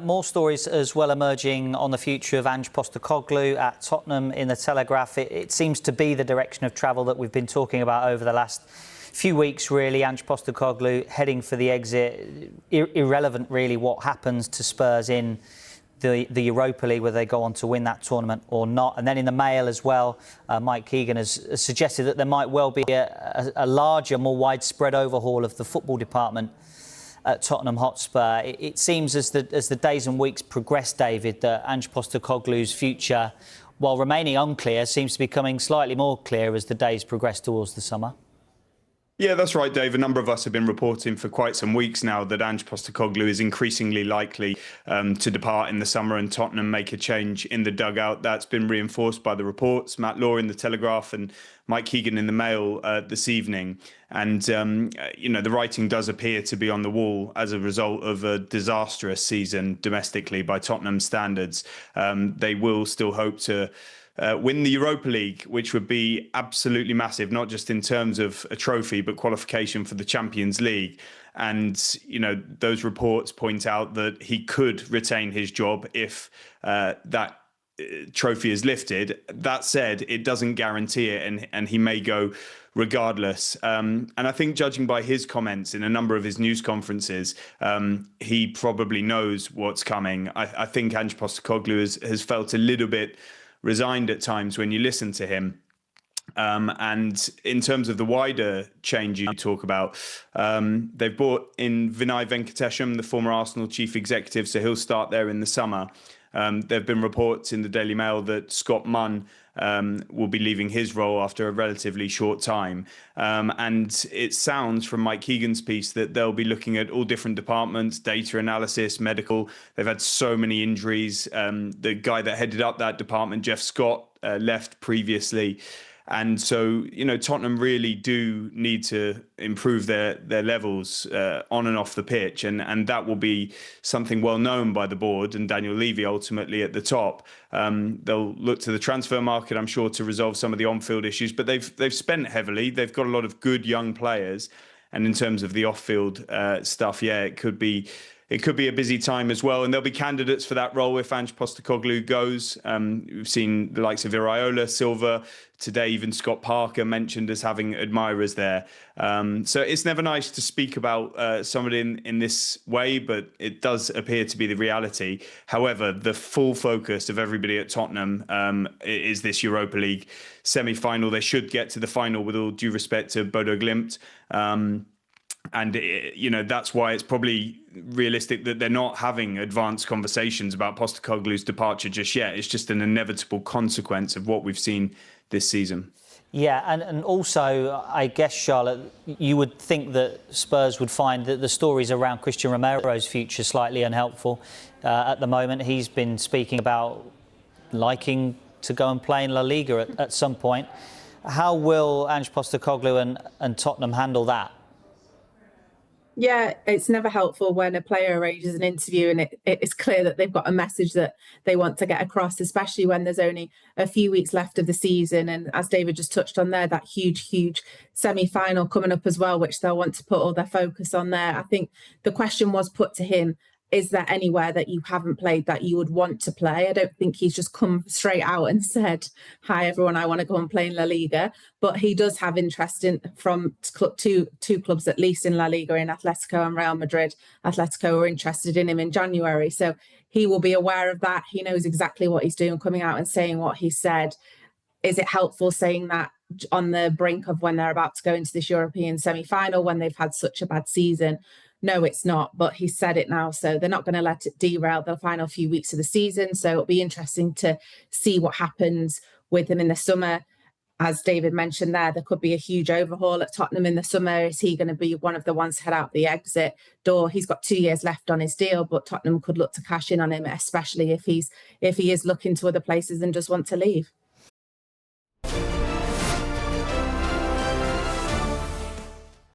More stories as well emerging on the future of Ange Postecoglou at Tottenham in the Telegraph. It seems to be the direction of travel that we've been talking about over the last few weeks, really. Ange Postecoglou heading for the exit. Irrelevant, really, what happens to Spurs in the Europa League, whether they go on to win that tournament or not. And then in the Mail as well, Mike Keegan has suggested that there might well be a larger, more widespread overhaul of the football department at Tottenham Hotspur. It seems as the days and weeks progress, David, that Ange Postecoglou's future, while remaining unclear, seems to be becoming slightly more clear as the days progress towards the summer. Yeah, that's right, Dave. A number of us have been reporting for quite some weeks now that Ange Postecoglou is increasingly likely to depart in the summer and Tottenham make a change in the dugout. That's been reinforced by the reports, Matt Law in the Telegraph and Mike Keegan in the Mail this evening. And, the writing does appear to be on the wall as a result of a disastrous season domestically by Tottenham standards. They will still hope to win the Europa League, which would be absolutely massive, not just in terms of a trophy, but qualification for the Champions League. And, those reports point out that he could retain his job if that trophy is lifted. That said, it doesn't guarantee it, and he may go regardless. And I think, judging by his comments in a number of his news conferences, he probably knows what's coming. I think Ange Postecoglou has felt a little bit resigned at times when you listen to him. And in terms of the wider change you talk about, they've brought in Vinay Venkatesham, the former Arsenal chief executive, so he'll start there in the summer. There have been reports in the Daily Mail that Scott Munn will be leaving his role after a relatively short time. And it sounds from Mike Keegan's piece that they'll be looking at all different departments, data analysis, medical. They've had so many injuries. The guy that headed up that department, Jeff Scott, left previously. And so, Tottenham really do need to improve their levels on and off the pitch. And that will be something well known by the board and Daniel Levy ultimately at the top. They'll look to the transfer market, I'm sure, to resolve some of the on-field issues. But they've spent heavily. They've got a lot of good young players. And in terms of the off-field stuff, it could be a busy time as well. And there'll be candidates for that role if Ange Postecoglou goes. We've seen the likes of Iraola, Silva, today even Scott Parker mentioned as having admirers there. So it's never nice to speak about somebody in this way, but it does appear to be the reality. However, the full focus of everybody at Tottenham is this Europa League semi-final. They should get to the final, with all due respect to Bodo Glimt. And, that's why it's probably realistic that they're not having advanced conversations about Postecoglou's departure just yet. It's just an inevitable consequence of what we've seen this season. Yeah, and also, I guess, Charlotte, you would think that Spurs would find that the stories around Christian Romero's future slightly unhelpful at the moment. He's been speaking about liking to go and play in La Liga at some point. How will Ange Postecoglou and Tottenham handle that? Yeah, it's never helpful when a player arranges an interview and it's clear that they've got a message that they want to get across, especially when there's only a few weeks left of the season. And as David just touched on there, that huge semi-final coming up as well, which they'll want to put all their focus on there. I think the question was put to him, is there anywhere that you haven't played that you would want to play? I don't think he's just come straight out and said, hi, everyone, I want to go and play in La Liga. But he does have interest from two clubs, at least in La Liga, in Atletico and Real Madrid. Atletico were interested in him in January. So he will be aware of that. He knows exactly what he's doing, coming out and saying what he said. Is it helpful saying that on the brink of when they're about to go into this European semi-final, when they've had such a bad season? No, it's not, but he said it now, so they're not going to let it derail the final few weeks of the season. So it'll be interesting to see what happens with him in the summer. As David mentioned there could be a huge overhaul at Tottenham in the summer. Is he going to be one of the ones to head out the exit door? He's got 2 years left on his deal, but Tottenham could look to cash in on him, especially if he is looking to other places and just want to leave.